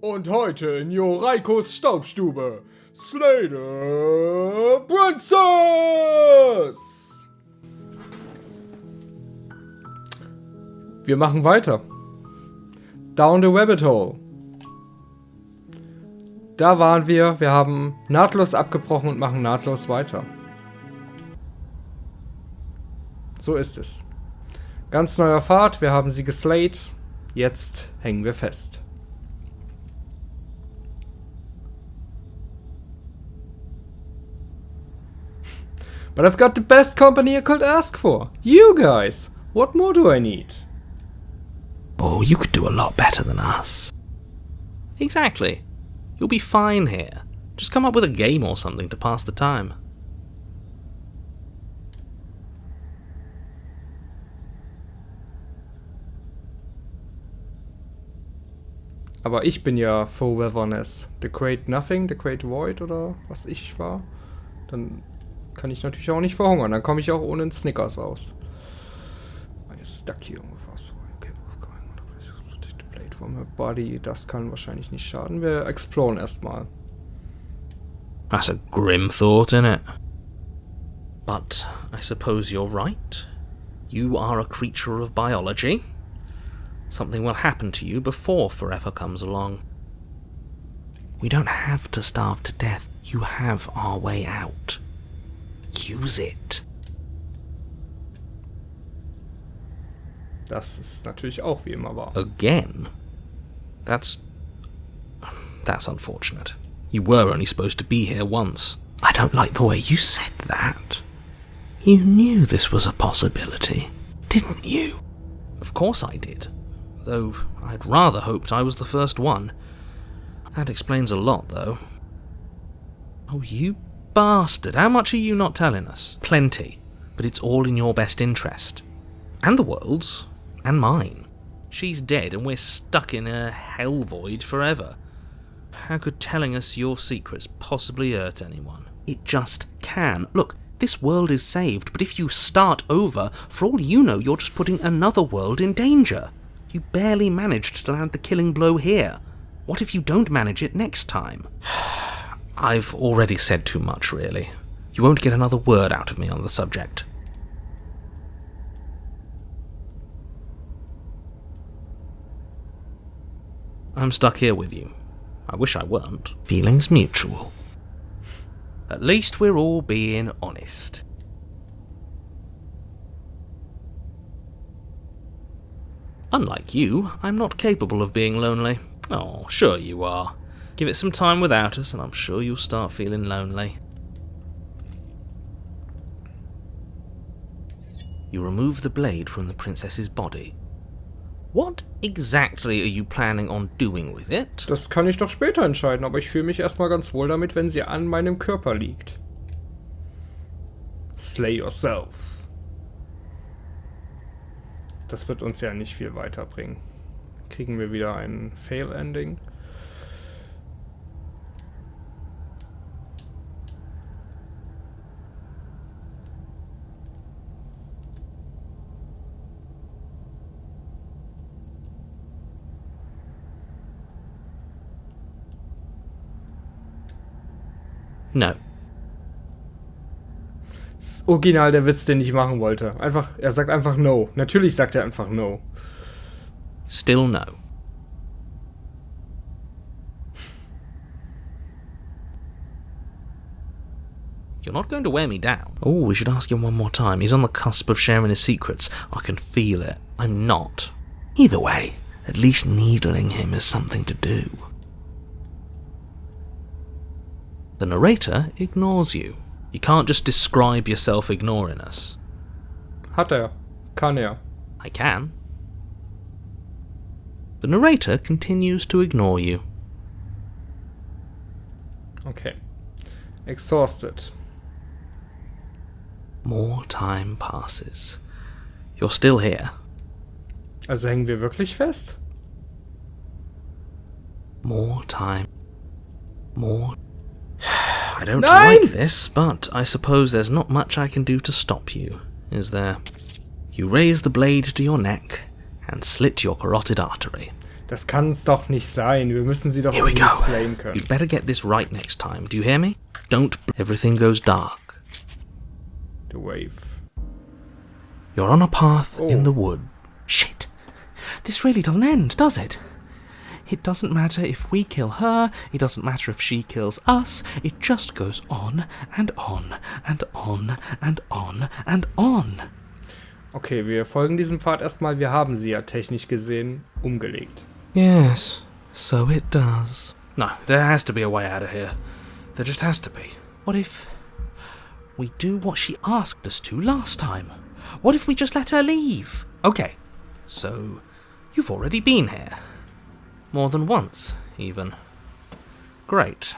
Und heute in Joraikos Staubstube, Slater Princess! Wir machen weiter. Down the Rabbit Hole. Da waren wir haben nahtlos abgebrochen und machen nahtlos weiter. So ist es. Ganz neuer Pfad, wir haben sie geslayed, jetzt hängen wir fest. But I've got the best company I could ask for. You guys. What more do I need? Oh, you could do a lot better than us. Exactly. You'll be fine here. Just come up with a game or something to pass the time. Aber ich bin ja Foreverness. The Great Nothing, The Great Void oder was ich war. Dann kann ich natürlich auch nicht verhungern. Dann komme ich auch ohne einen Snickers aus. I'm stuck here. Blade from her body. Das kann wahrscheinlich nicht schaden. Wir exploren erstmal. That's a grim thought, isn't it? But I suppose you're right. You are a creature of biology. Something will happen to you before forever comes along. We don't have to starve to death. You have our way out. Use it. Das ist natürlich auch wie immer wahr. Again? That's unfortunate. You were only supposed to be here once. I don't like the way you said that. You knew this was a possibility, didn't you? Of course I did. Though I'd rather hoped I was the first one. That explains a lot, though. Oh, you bastard. How much are you not telling us? Plenty. But it's all in your best interest. And the world's. And mine. She's dead and we're stuck in a hell void forever. How could telling us your secrets possibly hurt anyone? It just can. Look, this world is saved, but if you start over, for all you know, you're just putting another world in danger. You barely managed to land the killing blow here. What if you don't manage it next time? I've already said too much, really. You won't get another word out of me on the subject. I'm stuck here with you. I wish I weren't. Feelings mutual. At least we're all being honest. Unlike you, I'm not capable of being lonely. Oh, sure you are. Give it some time without us and I'm sure you'll start feeling lonely. You remove the blade from the princess's body. What exactly are you planning on doing with it? Das kann ich doch später entscheiden, aber ich fühle mich erstmal ganz wohl damit, wenn sie an meinem Körper liegt. Slay yourself. Das wird uns ja nicht viel weiterbringen. Kriegen wir wieder ein Fail-Ending. No. Das ist original der Witz, den ich machen wollte. Er sagt einfach no. Natürlich sagt er einfach no. Still no. You're not going to wear me down. Oh, we should ask him one more time. He's on the cusp of sharing his secrets. I can feel it. I'm not. Either way, at least needling him is something to do. The narrator ignores you. You can't just describe yourself ignoring us. Hat er. Kann er. I can. The narrator continues to ignore you. Okay. Exhausted. More time passes. You're still here. Also hängen wir wirklich fest? More time. More. I don't Nein! like this, but I suppose there's not much I can do to stop you, is there? You raise the blade to your neck and slit your carotid artery. Das kann's doch nicht sein. Wir müssen sie doch Here we irgendwie go. slayen können. You'd better get this right next time. Do you hear me? Don't. Everything goes dark. The Wave. You're on a path Oh. in the wood. Shit. This really doesn't end, does it? It doesn't matter if we kill her, it doesn't matter if she kills us, it just goes on and on and on and on and on. Okay, wir folgen diesem Pfad erstmal. Wir haben sie ja technisch gesehen umgelegt. Yes, so it does. No, there has to be a way out of here. There just has to be. What if we do what she asked us to last time? What if we just let her leave? Okay, so you've already been here. More than once, even. Great.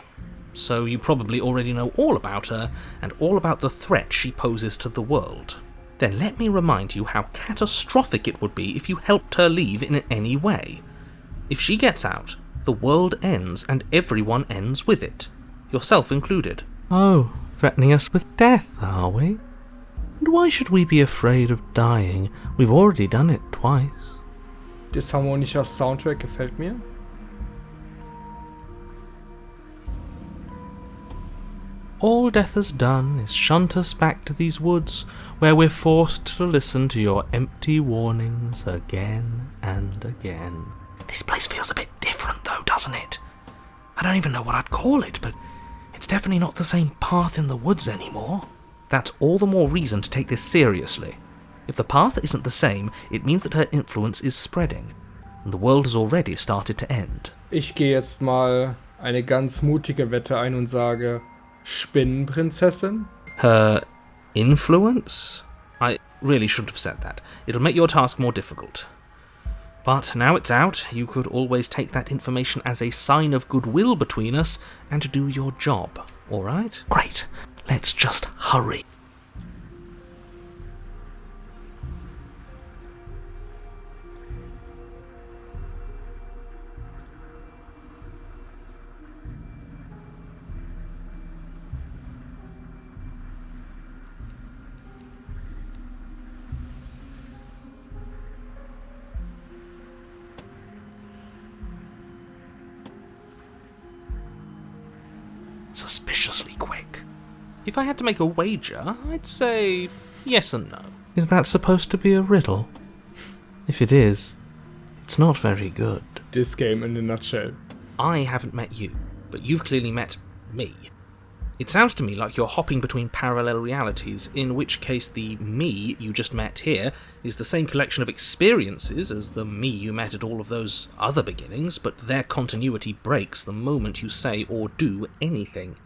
So you probably already know all about her, and all about the threat she poses to the world. Then let me remind you how catastrophic it would be if you helped her leave in any way. If she gets out, the world ends, and everyone ends with it. Yourself included. Oh, threatening us with death, are we? And why should we be afraid of dying? We've already done it twice. Disharmonischer Soundtrack gefällt mir. All death has done is shunt us back to these woods, where we're forced to listen to your empty warnings again and again. This place feels a bit different though, doesn't it? I don't even know what I'd call it, but it's definitely not the same path in the woods anymore. That's all the more reason to take this seriously. If the path isn't the same, it means that her influence is spreading, and the world has already started to end. Ich gehe jetzt mal eine ganz mutige Wette ein und sage, Spinnenprinzessin? Her influence? I really shouldn't have said that. It'll make your task more difficult. But now it's out, you could always take that information as a sign of goodwill between us and do your job, alright? Great. Let's just hurry. Suspiciously quick. If I had to make a wager, I'd say yes and no. Is that supposed to be a riddle? If it is, it's not very good. This game in a nutshell. I haven't met you, but you've clearly met me. It sounds to me like you're hopping between parallel realities, in which case the me you just met here is the same collection of experiences as the me you met at all of those other beginnings, but their continuity breaks the moment you say or do anything,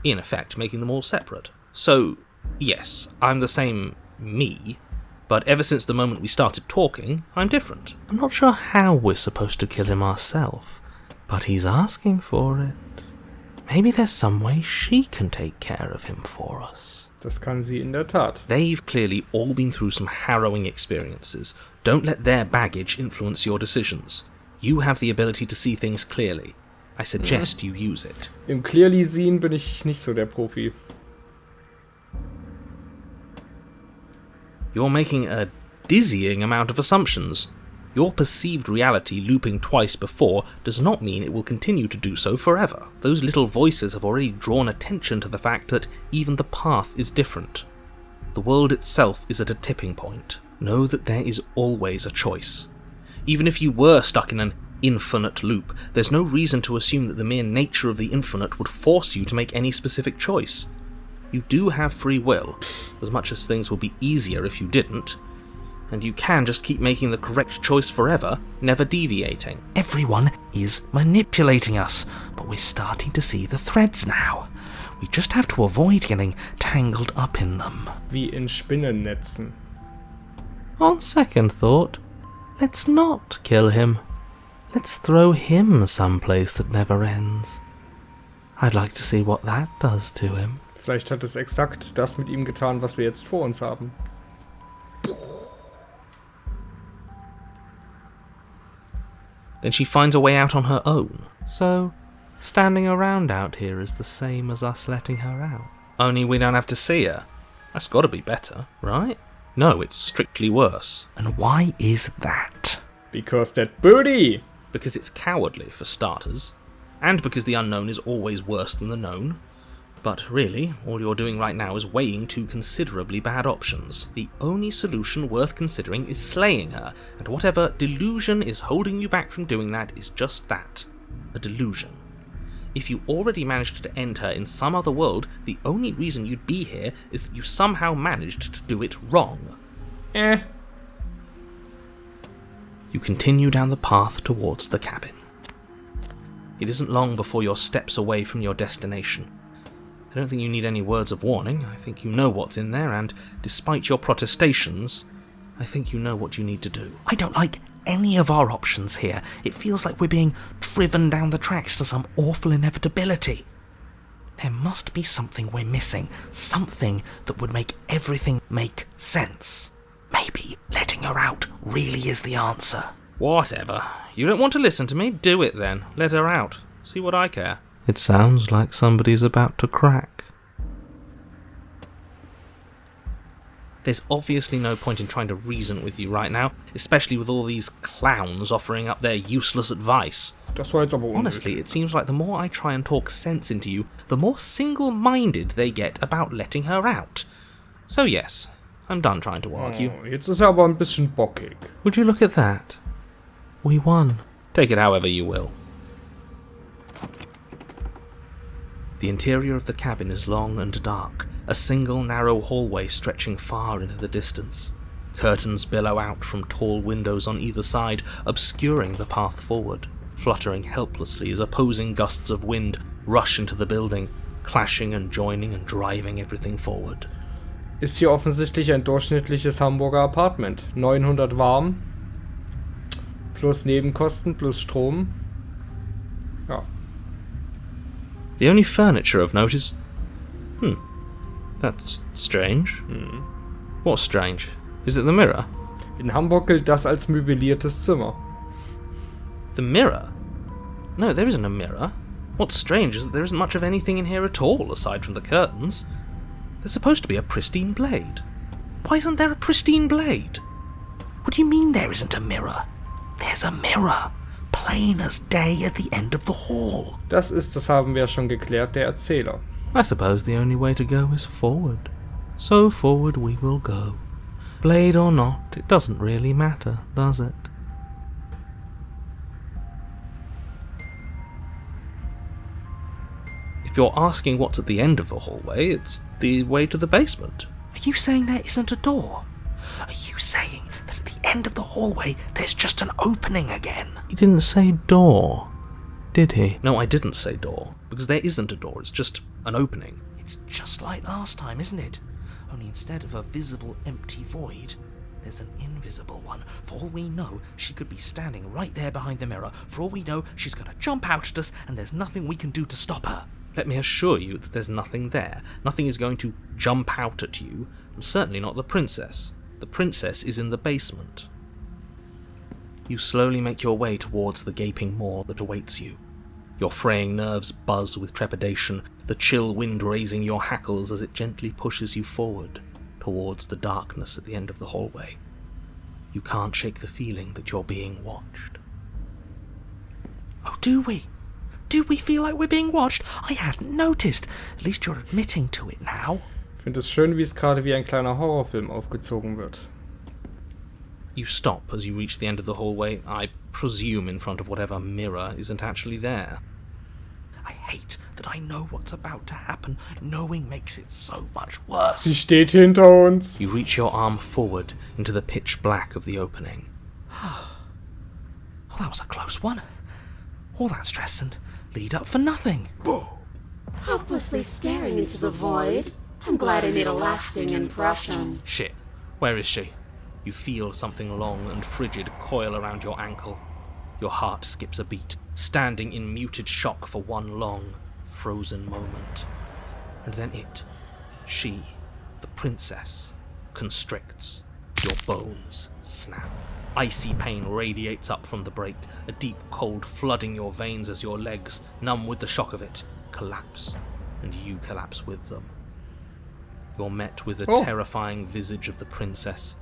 in effect making them all separate. So, yes, I'm the same me, but ever since the moment we started talking, I'm different. I'm not sure how we're supposed to kill him ourselves, but he's asking for it. Maybe there's some way she can take care of him for us. Das kann sie in der Tat. They've clearly all been through some harrowing experiences. Don't let their baggage influence your decisions. You have the ability to see things clearly. I suggest you use it. Im Clearly sehen bin ich nicht so der Profi. You're making a dizzying amount of assumptions. Your perceived reality looping twice before does not mean it will continue to do so forever. Those little voices have already drawn attention to the fact that even the path is different. The world itself is at a tipping point. Know that there is always a choice. Even if you were stuck in an infinite loop, there's no reason to assume that the mere nature of the infinite would force you to make any specific choice. You do have free will, as much as things would be easier if you didn't. And you can just keep making the correct choice forever, never deviating. Everyone is manipulating us, but we're starting to see the threads now. We just have to avoid getting tangled up in them. Wie in Spinnennetzen. On second thought, let's not kill him. Let's throw him someplace that never ends. I'd like to see what that does to him. Vielleicht hat es exakt das mit ihm getan, was wir jetzt vor uns haben. Then she finds a way out on her own. So, standing around out here is the same as us letting her out. Only we don't have to see her. That's gotta be better, right? No, it's strictly worse. And why is that? Because that booty! because it's cowardly for starters, and because the unknown is always worse than the known. But really, all you're doing right now is weighing two considerably bad options. The only solution worth considering is slaying her, and whatever delusion is holding you back from doing that is just that, a delusion. If you already managed to end her in some other world, the only reason you'd be here is that you somehow managed to do it wrong. You continue down the path towards the cabin. It isn't long before you're steps away from your destination. I don't think you need any words of warning. I think you know what's in there, and despite your protestations, I think you know what you need to do. I don't like any of our options here. It feels like we're being driven down the tracks to some awful inevitability. There must be something we're missing, something that would make everything make sense. Maybe letting her out really is the answer. Whatever. You don't want to listen to me? Do it then. Let her out. See what I care. It sounds like somebody's about to crack. There's obviously no point in trying to reason with you right now, especially with all these clowns offering up their useless advice. Das war jetzt aber unnötig. Honestly, it seems like the more I try and talk sense into you, the more single-minded they get about letting her out. So yes, I'm done trying to argue. Oh, jetzt ist er aber ein bisschen bockig. Would you look at that? We won. Take it however you will. The interior of the cabin is long and dark, a single narrow hallway stretching far into the distance. Curtains billow out from tall windows on either side, obscuring the path forward, fluttering helplessly as opposing gusts of wind rush into the building, clashing and joining and driving everything forward. Ist hier offensichtlich ein durchschnittliches Hamburger Apartment. 900 warm, plus Nebenkosten, plus Strom. Ja. The only furniture of note is... That's strange. What's strange? Is it the mirror? In Hamburg gilt das als möbliertes Zimmer. The mirror? No, there isn't a mirror. What's strange is that there isn't much of anything in here at all, aside from the curtains. There's supposed to be a pristine blade. Why isn't there a pristine blade? What do you mean there isn't a mirror? There's a mirror. Plain as day at the end of the hall. Das haben wir schon geklärt, der Erzähler. I suppose the only way to go is forward. So forward we will go. Blade or not, it doesn't really matter, does it? If you're asking what's at the end of the hallway, it's the way to the basement. Are you saying there isn't a door? Are you saying that at the end of the hallway there's just an opening again? He didn't say door, did he? No, I didn't say door, because there isn't a door, it's just an opening. It's just like last time, isn't it? Only instead of a visible empty void, there's an invisible one. For all we know, she could be standing right there behind the mirror. For all we know, she's going to jump out at us, and there's nothing we can do to stop her. Let me assure you that there's nothing there. Nothing is going to jump out at you, and certainly not the princess. The princess is in the basement. You slowly make your way towards the gaping maw that awaits you. Your fraying nerves buzz with trepidation, the chill wind raising your hackles as it gently pushes you forward, towards the darkness at the end of the hallway. You can't shake the feeling that you're being watched. Oh, do we? Do we feel like we're being watched? I hadn't noticed. At least you're admitting to it now. Ich finde es schön, wie es gerade wie ein kleiner Horrorfilm aufgezogen wird. You stop as you reach the end of the hallway, I presume in front of whatever mirror isn't actually there. I hate that I know what's about to happen. Knowing makes it so much worse. Sie steht hinter uns. You reach your arm forward into the pitch black of the opening. Oh, that was a close one. All that stress and lead up for nothing. Helplessly staring into the void. I'm glad I made a lasting impression. Shit. Where is she? You feel something long and frigid coil around your ankle. Your heart skips a beat, standing in muted shock for one long, frozen moment. And then she, the princess, constricts. Your bones snap. Icy pain radiates up from the break, a deep cold flooding your veins as your legs, numb with the shock of it, collapse, and you collapse with them. You're met with the terrifying visage of the princess,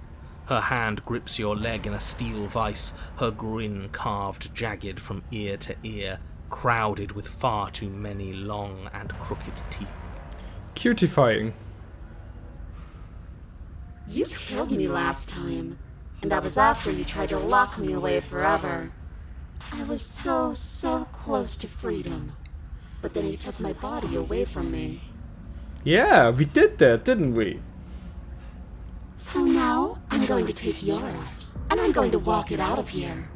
Her hand grips your leg in a steel vice, her grin carved jagged from ear to ear, crowded with far too many long and crooked teeth. Cutifying. You killed me last time, and that was after you tried to lock me away forever. I was so close to freedom, but then you took my body away from me. Yeah, we did that, didn't we? So now, I'm going to take yours, and I'm going to walk it out of here.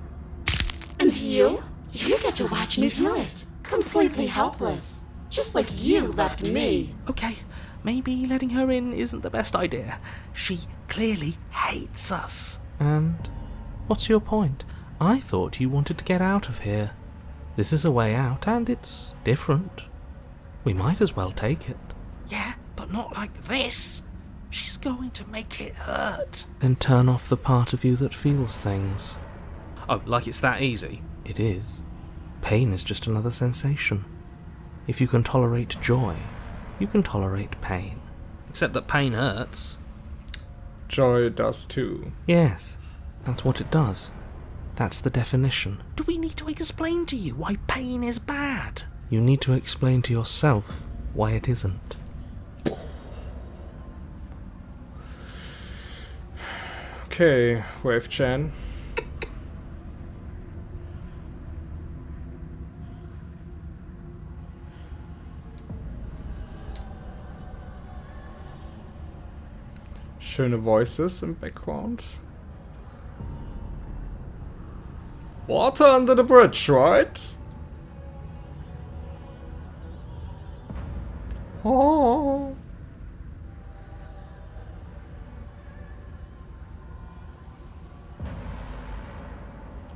And you get to watch me do it, completely helpless, just like you left me. Okay, maybe letting her in isn't the best idea. She clearly hates us. And what's your point? I thought you wanted to get out of here. This is a way out, and it's different. We might as well take it. Yeah, but not like this. She's going to make it hurt. Then turn off the part of you that feels things. Oh, like it's that easy? It is. Pain is just another sensation. If you can tolerate joy, you can tolerate pain. Except that pain hurts. Joy does too. Yes, that's what it does. That's the definition. Do we need to explain to you why pain is bad? You need to explain to yourself why it isn't. Okay, Wraith-chan. Schöne Voices im Background. Water under the bridge, right? Oh.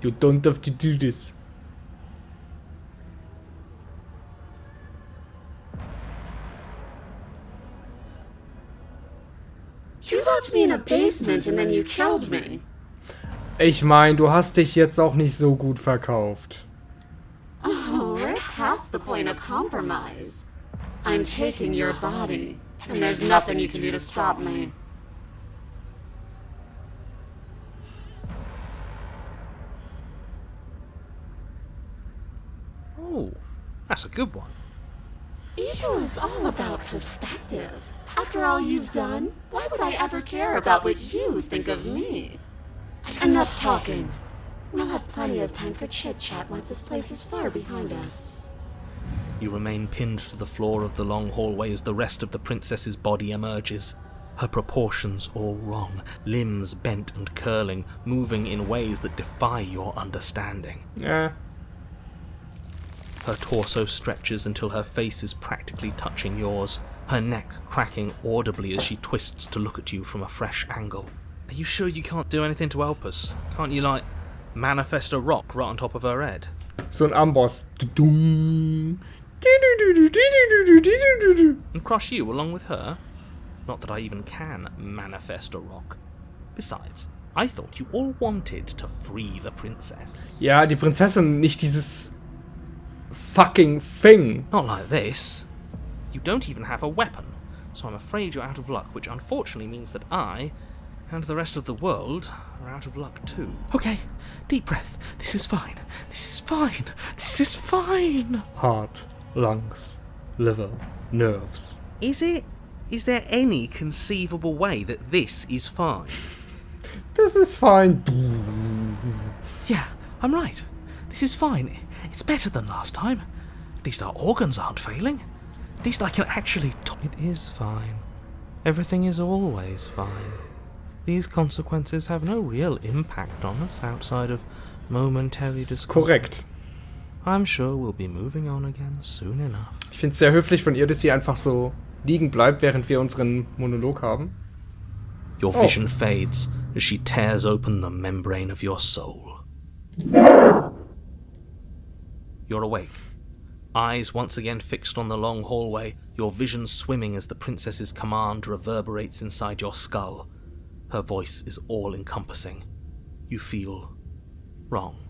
You don't have to do this. You locked me in a basement and then you killed me. Ich mein, du hast dich jetzt auch nicht so gut verkauft. Oh, we're past the point of compromise. I'm taking your body, and there's nothing you can do to stop me. Oh, that's a good one. Evil is all about perspective. After all you've done, why would I ever care about what you think of me? Enough talking. We'll have plenty of time for chit-chat once this place is far behind us. You remain pinned to the floor of the long hallway as the rest of the princess's body emerges. Her proportions all wrong, limbs bent and curling, moving in ways that defy your understanding. Yeah. Her torso stretches until her face is practically touching yours, her neck cracking audibly as she twists to look at you from a fresh angle. Are you sure you can't do anything to help us? Can't you, like, manifest a rock right on top of her head? So ein Amboss. And crush you along with her? Not that I even can manifest a rock. Besides, I thought you all wanted to free the princess. Ja, die Prinzessin, nicht dieses fucking thing. Not like this. You don't even have a weapon, so I'm afraid you're out of luck, which unfortunately means that I, and the rest of the world, are out of luck too. Okay, deep breath. This is fine. This is fine. This is fine. Heart, lungs, liver, nerves. Is it? Is there any conceivable way that this is fine? This is fine. Yeah, I'm right. This is fine. It's better than last time. At least our organs aren't failing. At least I can actually talk. It is fine. Everything is always fine. These consequences have no real impact on us outside of momentary discomfort. Korrekt. I'm sure we'll be moving on again soon enough. Ich finde es sehr höflich von ihr, dass sie einfach so liegen bleibt, während wir unseren Monolog haben. Your vision fades as she tears open the membrane of your soul. You're awake. Eyes once again fixed on the long hallway, your vision swimming as the princess's command reverberates inside your skull. Her voice is all-encompassing. You feel wrong.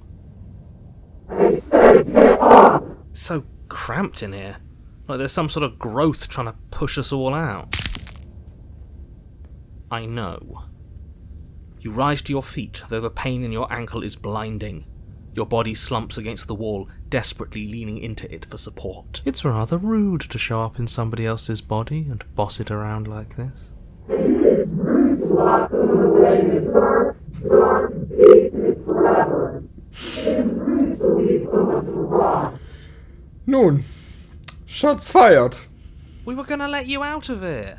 It's so cramped in here. Like there's some sort of growth trying to push us all out. I know. You rise to your feet, though the pain in your ankle is blinding. Your body slumps against the wall, desperately leaning into it for support. It's rather rude to show up in somebody else's body and boss it around like this. Nun, shots fired. We were gonna let you out of here.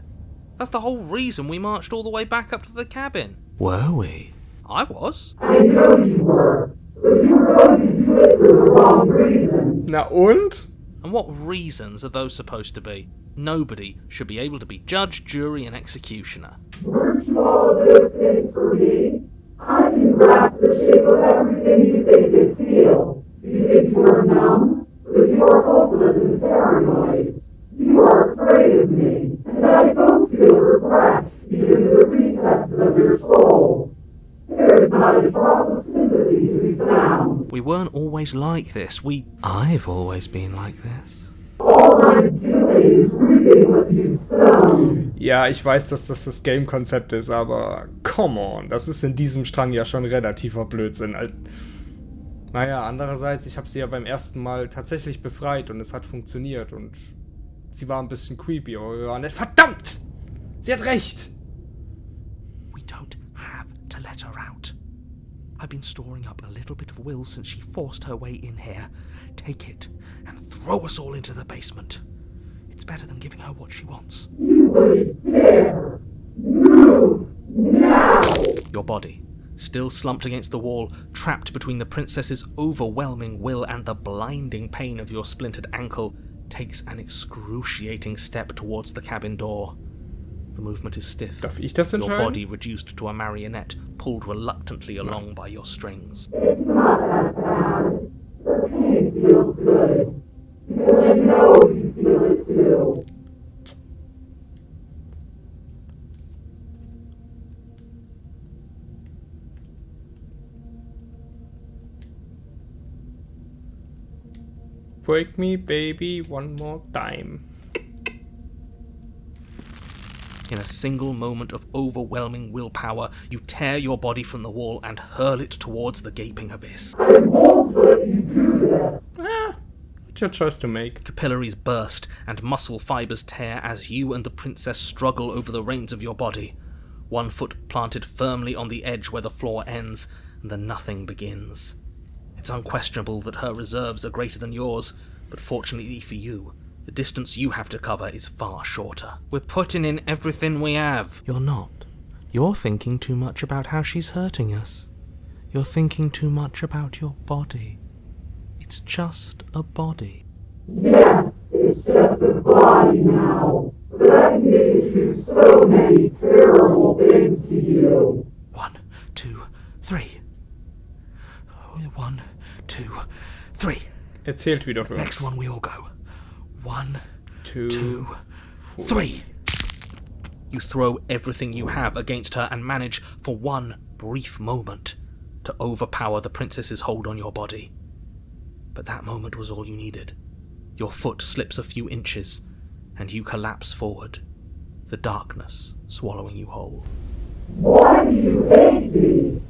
That's the whole reason we marched all the way back up to the cabin. Were we? I was. I know you were, but you were going to do it for the wrong reason. Na und? And what reasons are those supposed to be? Nobody should be able to be judge, jury, and executioner. Weren't you all of those things for me? I can grasp the shape of everything you think you feel. You think you are numb, but you are hopeless and paranoid. You are afraid of me, and I don't feel regret, even in the recesses of your soul. There is not a drop of sympathy to be found. We weren't always like this. I've always been like this. All I'm doing is reading what you've sown. Ja, ich weiß, dass das Game-Konzept ist, aber come on, das ist in diesem Strang ja schon relativer Blödsinn. Naja, andererseits, ich habe sie ja beim ersten Mal tatsächlich befreit und es hat funktioniert und sie war ein bisschen creepy, aber wir waren nicht... Verdammt! Sie hat recht! We don't have to let her out. I've been storing up a little bit of will since she forced her way in here. Take it and throw us all into the basement. It's better than giving her what she wants. You would dare move now. Your body, still slumped against the wall, trapped between the princess's overwhelming will and the blinding pain of your splintered ankle, takes an excruciating step towards the cabin door. The movement is stiff. Darf ich das Your entscheiden? body reduced to a marionette, pulled reluctantly along by your strings. It's not that bad. The pain feels good. Because I know you feel it too. Break me, baby, one more time. In a single moment of overwhelming willpower, you tear your body from the wall and hurl it towards the gaping abyss. I won't let you do this. It's your choice to make. Capillaries burst and muscle fibers tear as you and the princess struggle over the reins of your body. One foot planted firmly on the edge where the floor ends, and the nothing begins. It's unquestionable that her reserves are greater than yours, but fortunately for you, the distance you have to cover is far shorter. We're putting in everything we have. You're not. You're thinking too much about how she's hurting us. You're thinking too much about your body. It's just a body. Yes, it's just a body now. But I need to do so many terrible things to you. 1, 2, 3. 1, 2, 3. Er zählt wieder für uns. Next one we all go. 1, 2, 2, 3. You throw everything you have against her and manage, for one brief moment, to overpower the princess's hold on your body. But that moment was all you needed. Your foot slips a few inches, and you collapse forward, the darkness swallowing you whole. Why do you hate me?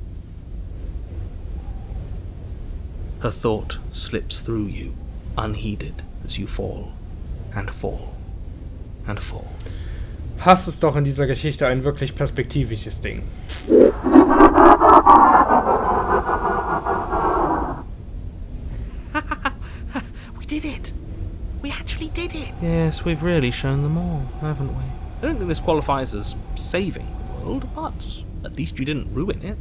Her thought slips through you, unheeded, as you fall, and fall, and fall. Hass ist doch in dieser Geschichte ein wirklich perspektivisches Ding. We did it! We actually did it! Yes, we've really shown them all, haven't we? I don't think this qualifies as saving the world, but at least you didn't ruin it.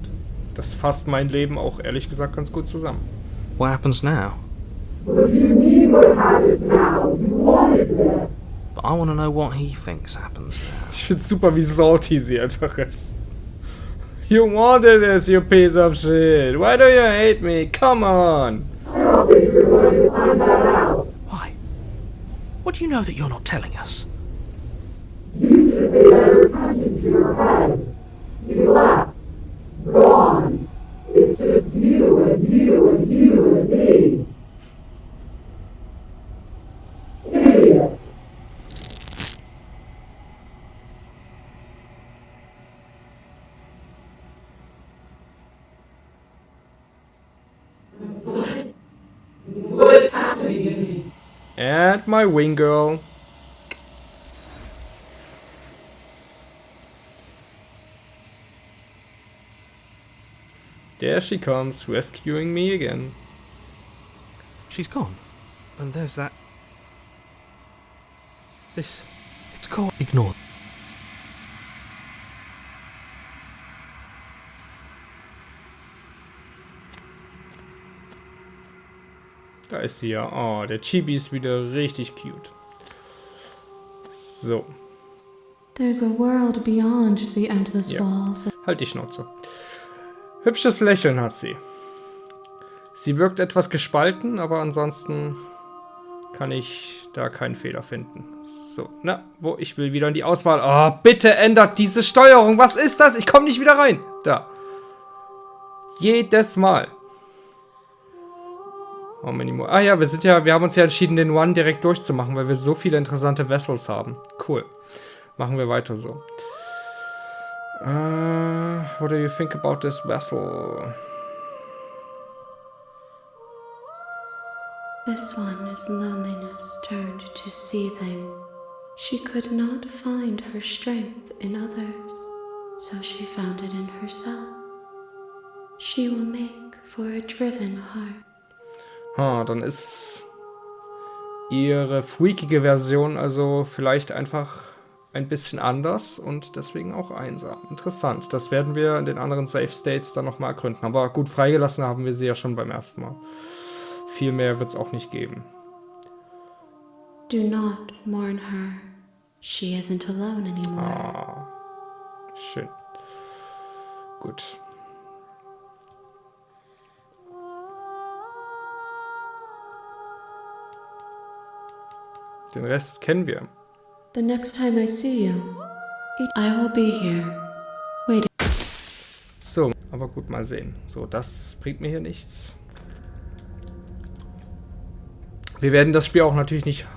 Das fasst mein Leben auch ehrlich gesagt ganz gut zusammen. What happens now? What do you mean what happens now? You wanted this. But I want to know what he thinks happens now. Ich find's super, wie salty sie einfach ist. You wanted this, you piece of shit. Why do you hate me? Come on. I don't think you're going to find that out. Why? What do you know that you're not telling us? You should pay better attention to your head. You left. Gone. It's just you and you and you and me. Idiot. And my wing girl. There she comes, rescuing me again. She's gone. And there's that... It's called... Ignore. Da ist sie ja. Oh, der Chibi ist wieder richtig cute. So. There's a world beyond the endless walls. Halt die Schnauze. Hübsches Lächeln hat sie. Sie wirkt etwas gespalten, aber ansonsten kann ich da keinen Fehler finden. So, na, wo? Ich will wieder in die Auswahl. Oh, bitte ändert diese Steuerung. Was ist das? Ich komme nicht wieder rein. Da. Jedes Mal. How many more? Ah ja, wir haben uns ja entschieden, den One direkt durchzumachen, weil wir so viele interessante Vessels haben. Cool. Machen wir weiter so. What do you think about this vessel? This one is loneliness turned to seething. She could not find her strength in others, so she found it in herself. She will make for a driven heart. Dann ist ihre freakige Version also vielleicht einfach ein bisschen anders und deswegen auch einsam. Interessant. Das werden wir in den anderen Safe States dann nochmal ergründen. Aber gut, freigelassen haben wir sie ja schon beim ersten Mal. Viel mehr wird es auch nicht geben. Do not mourn her. She isn't alone anymore. Ah, schön. Gut. Den Rest kennen wir. The next time I see you, I will be here. Wait. So, aber gut, mal sehen. So, das bringt mir hier nichts. Wir werden das Spiel auch natürlich nicht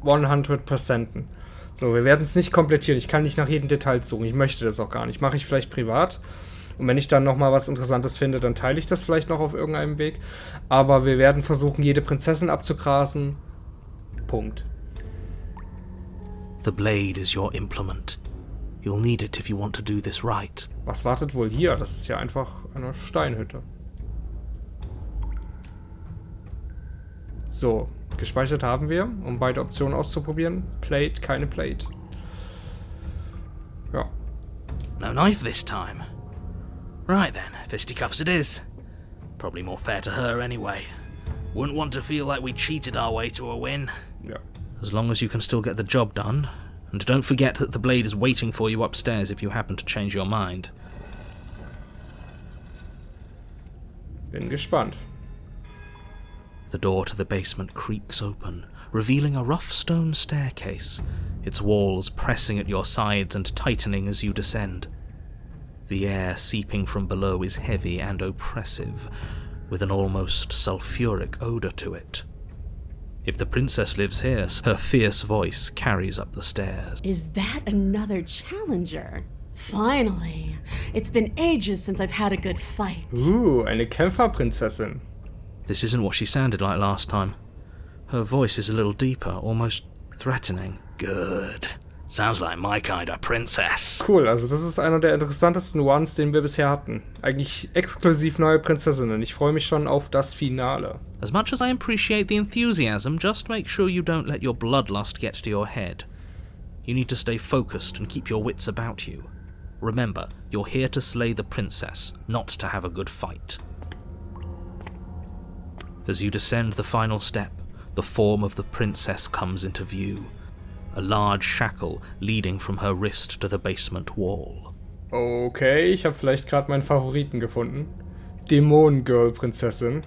100%. So, wir werden es nicht komplettieren. Ich kann nicht nach jedem Detail suchen. Ich möchte das auch gar nicht. Mache ich vielleicht privat. Und wenn ich dann nochmal was Interessantes finde, dann teile ich das vielleicht noch auf irgendeinem Weg. Aber wir werden versuchen, jede Prinzessin abzugrasen. Punkt. The blade is your implement. You'll need it if you want to do this right. Was wartet wohl hier? Das ist ja einfach eine Steinhütte. So, gespeichert haben wir, um beide Optionen auszuprobieren. Plate, keine Plate. Ja. No knife this time. Right then, fisticuffs it is. Probably more fair to her anyway. Wouldn't want to feel like we cheated our way to a win. Ja. As long as you can still get the job done. And don't forget that the blade is waiting for you upstairs if you happen to change your mind. Bin gespannt. The door to the basement creaks open, revealing a rough stone staircase, its walls pressing at your sides and tightening as you descend. The air seeping from below is heavy and oppressive, with an almost sulphuric odour to it. If the princess lives here, her fierce voice carries up the stairs. Is that another challenger? Finally. It's been ages since I've had a good fight. Eine Kämpferprinzessin. This isn't what she sounded like last time. Her voice is a little deeper, almost threatening. Good. Sounds like my kind of princess. Cool, also das ist einer der interessantesten Ones, den wir bisher hatten. Eigentlich exklusiv neue Prinzessinnen. Ich freue mich schon auf das Finale. As much as I appreciate the enthusiasm, just make sure you don't let your bloodlust get to your head. You need to stay focused and keep your wits about you. Remember, you're here to slay the princess, not to have a good fight. As you descend the final step, the form of the princess comes into view. A large shackle leading from her wrist to the basement wall. Okay, ich habe vielleicht gerade meinen Favoriten gefunden. Dämonen-Girl-Prinzessin.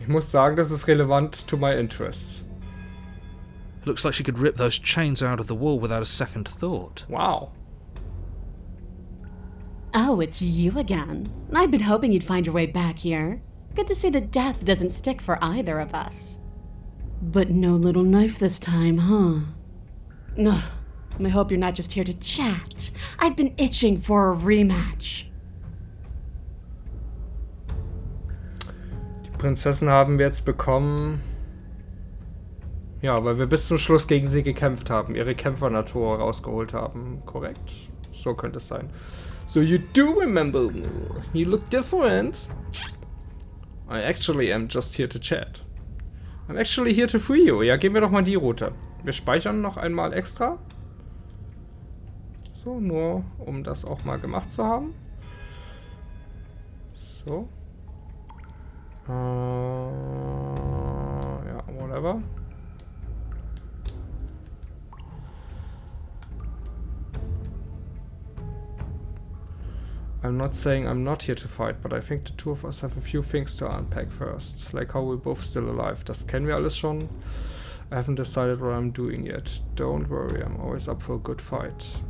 Ich muss sagen, das ist relevant to my interests. Looks like she could rip those chains out of the wall without a second thought. Wow. Oh, it's you again. I'd been hoping you'd find your way back here. Good to see that death doesn't stick for either of us. But no little knife this time, huh? Ugh, I hope you're not just here to chat. I've been itching for a rematch. Die Prinzessin haben wir jetzt bekommen. Ja, weil wir bis zum Schluss gegen sie gekämpft haben, ihre Kämpfernatur rausgeholt haben. Korrekt? So könnte es sein. So you do remember me. You look different. I actually am just here to chat. I'm actually here to free you. Ja, gehen wir doch mal die Route. Wir speichern noch einmal extra. So, nur um das auch mal gemacht zu haben. So. Ja, whatever. I'm not saying I'm not here to fight, but I think the two of us have a few things to unpack first. Like how we're both still alive. Das kennen wir alles schon. I haven't decided what I'm doing yet. Don't worry, I'm always up for a good fight.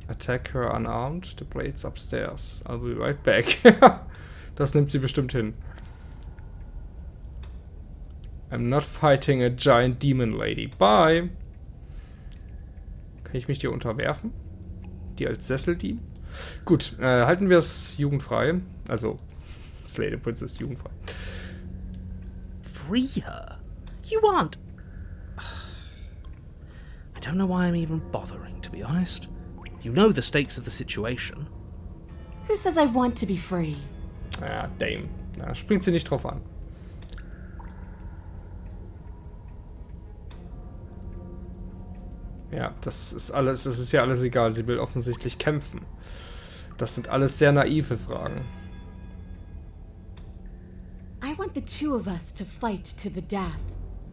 Attack her unarmed. The blade's upstairs. I'll be right back. Das nimmt sie bestimmt hin. I'm not fighting a giant demon lady. Bye. Kann ich mich dir unterwerfen? Die als Sessel dienen? Gut, halten wir es jugendfrei. Also, Slay the Princess jugendfrei. Free her? You aren't... I don't know why I'm even bothering, to be honest. You know the stakes of the situation. Who says I want to be free? Ah, Dame. Da springt sie nicht drauf an. Ja, das ist ja alles egal. Sie will offensichtlich kämpfen. Das sind alles sehr naive Fragen. I want the two of us to fight to the death.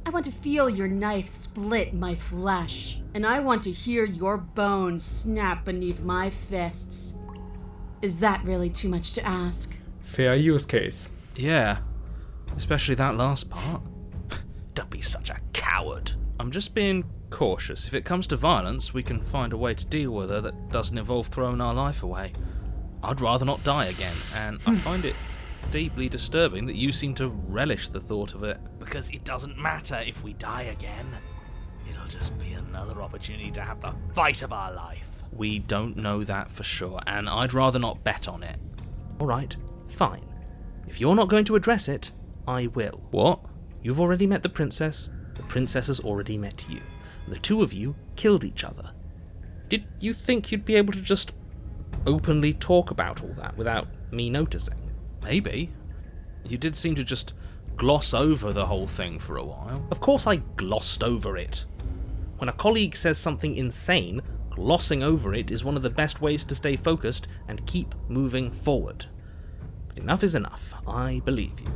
I want to feel your knife split my flesh. And I want to hear your bones snap beneath my fists. Is that really too much to ask? Fair use case. Yeah, especially that last part. Don't be such a coward. I'm just being cautious. If it comes to violence, we can find a way to deal with her that doesn't involve throwing our life away. I'd rather not die again, and I find it deeply disturbing that you seem to relish the thought of it. Because it doesn't matter if we die again. It'll just be another opportunity to have the fight of our life. We don't know that for sure, and I'd rather not bet on it. Alright, fine. If you're not going to address it, I will. What? You've already met the princess has already met you. The two of you killed each other. Did you think you'd be able to just openly talk about all that without me noticing? Maybe. You did seem to just gloss over the whole thing for a while. Of course I glossed over it. When a colleague says something insane, glossing over it is one of the best ways to stay focused and keep moving forward. But enough is enough. I believe you.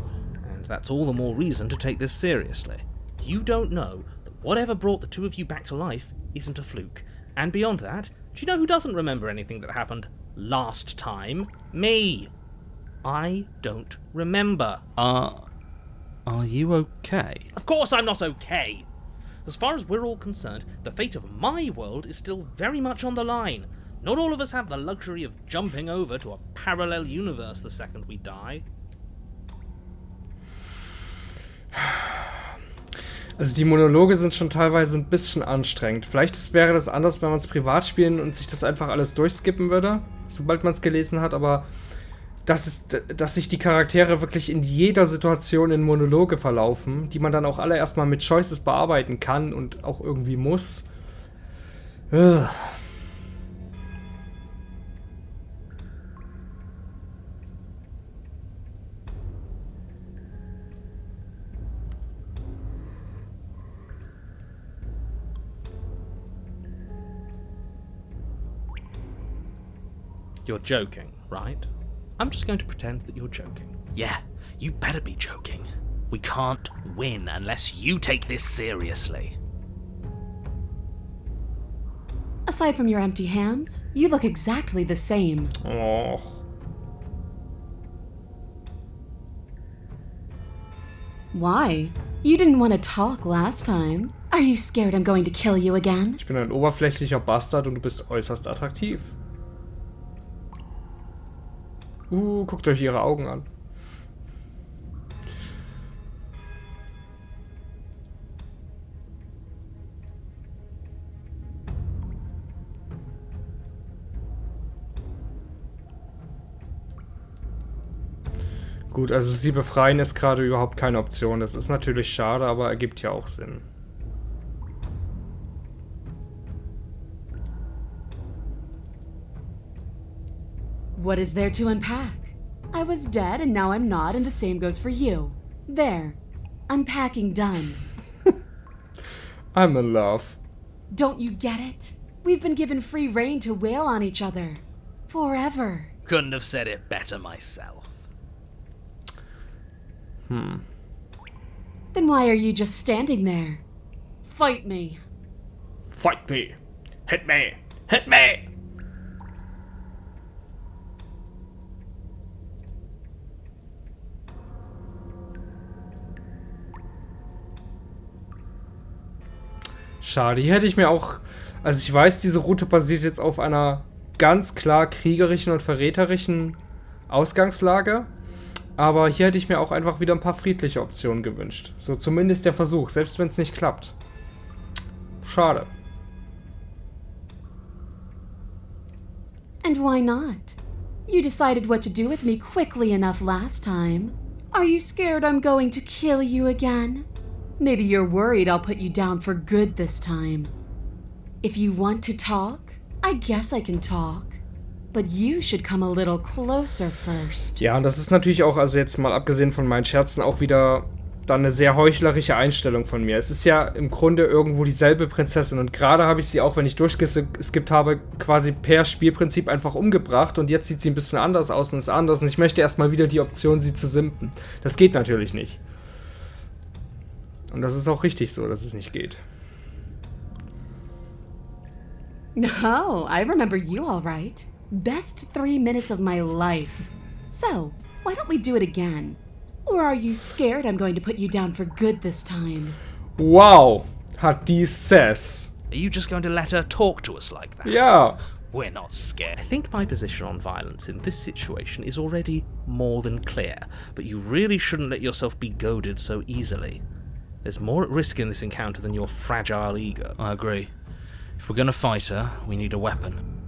And that's all the more reason to take this seriously. You don't know that whatever brought the two of you back to life isn't a fluke. And beyond that, do you know who doesn't remember anything that happened last time? Me! I don't remember. Are you okay? Of course I'm not okay! As far as we're all concerned, the fate of my world is still very much on the line. Not all of us have the luxury of jumping over to a parallel universe the second we die. Also die Monologe sind schon teilweise ein bisschen anstrengend. Vielleicht wäre das anders, wenn man es privat spielen und sich das einfach alles durchskippen würde, sobald man es gelesen hat, aber dass sich die Charaktere wirklich in jeder Situation in Monologe verlaufen, die man dann auch alle erstmal mit Choices bearbeiten kann und auch irgendwie muss. Ugh. You're joking, right? I'm just going to pretend that you're joking. Yeah, you better be joking. We can't win unless you take this seriously. Aside from your empty hands, you look exactly the same. Oh. Why? You didn't want to talk last time. Are you scared I'm going to kill you again? Ich bin ein oberflächlicher Bastard und du bist äußerst attraktiv. Guckt euch ihre Augen an. Gut, also sie befreien ist gerade überhaupt keine Option. Das ist natürlich schade, aber ergibt ja auch Sinn. What is there to unpack? I was dead and now I'm not, and the same goes for you. There. Unpacking done. I'm in love. Don't you get it? We've been given free rein to wail on each other. Forever. Couldn't have said it better myself. Then why are you just standing there? Fight me. Fight me. Hit me. Hit me. Schade, hier hätte ich mir auch... Also ich weiß, diese Route basiert jetzt auf einer ganz klar kriegerischen und verräterischen Ausgangslage. Aber hier hätte ich mir auch einfach wieder ein paar friedliche Optionen gewünscht. So zumindest der Versuch, selbst wenn es nicht klappt. Schade. And why not? You decided what to do with me quickly enough last time. Are you scared I'm going to kill you again? Maybe you're worried I'll put you down for good this time. If you want to talk, I guess I can talk. But you should come a little closer first. Ja, und das ist natürlich auch, also jetzt mal abgesehen von meinen Scherzen, auch wieder dann eine sehr heuchlerische Einstellung von mir. Es ist ja im Grunde irgendwo dieselbe Prinzessin und gerade habe ich sie auch, wenn ich durchgeskippt habe, quasi per Spielprinzip einfach umgebracht und jetzt sieht sie ein bisschen anders aus und ist anders und ich möchte erstmal wieder die Option, sie zu simpen. Das geht natürlich nicht. Und das ist auch richtig so, dass es nicht geht. No, I remember you all right. Best 3 minutes of my life. So, why don't we do it again? Or are you scared I'm going to put you down for good this time? Wow, hat die Sass. Are you just going to let her talk to us like that? Ja. We're not scared. I think my position on violence in this situation is already more than clear, but you really shouldn't let yourself be goaded so easily. There's more at risk in this encounter than your fragile ego. I agree. If we're going to fight her, we need a weapon.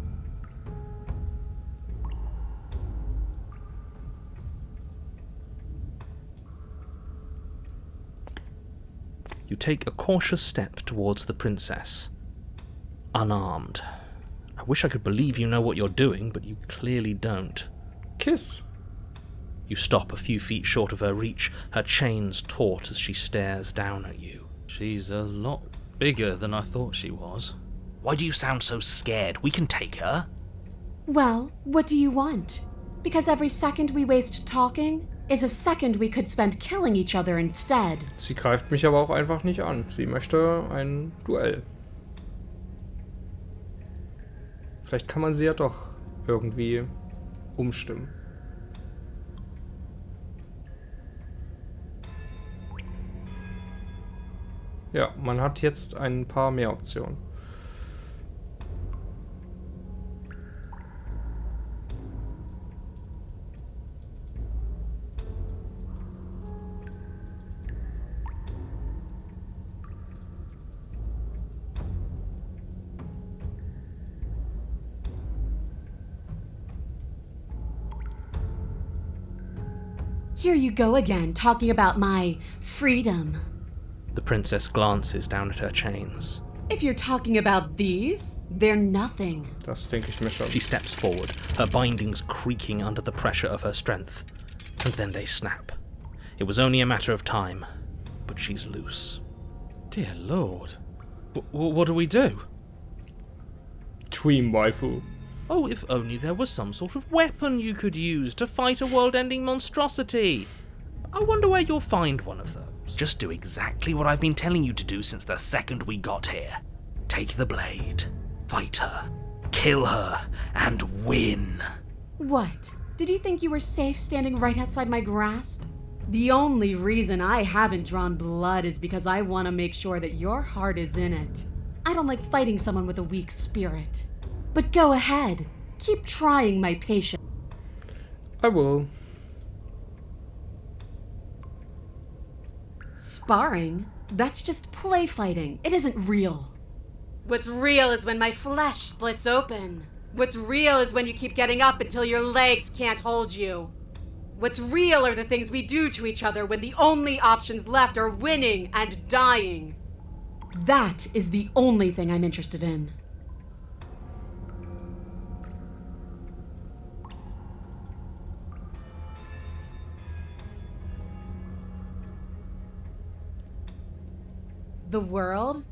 You take a cautious step towards the princess. Unarmed. I wish I could believe you know what you're doing, but you clearly don't. Kiss. You stop a few feet short of her reach, her chains taut as she stares down at you. She's a lot bigger than I thought she was. Why do you sound so scared? We can take her. Well, what do you want? Because every second we waste talking is a second we could spend killing each other instead. Sie greift mich aber auch einfach nicht an. Sie möchte ein Duell. Vielleicht kann man sie ja doch irgendwie umstimmen. Ja, man hat jetzt ein paar mehr Optionen. Here you go again, talking about my freedom. The princess glances down at her chains. If you're talking about these, they're nothing. Das denke ich mir schon. She steps forward, her bindings creaking under the pressure of her strength. And then they snap. It was only a matter of time, but she's loose. Dear Lord. What do we do? Dream waifu. Oh, if only there was some sort of weapon you could use to fight a world-ending monstrosity. I wonder where you'll find one of those. Just do exactly what I've been telling you to do since the second we got here. Take the blade, fight her, kill her, and win. What? Did you think you were safe standing right outside my grasp? The only reason I haven't drawn blood is because I want to make sure that your heart is in it. I don't like fighting someone with a weak spirit. But go ahead. Keep trying my patience. I will. Sparring? That's just play fighting. It isn't real. What's real is when my flesh splits open. What's real is when you keep getting up until your legs can't hold you. What's real are the things we do to each other when the only options left are winning and dying. That is the only thing I'm interested in. The world?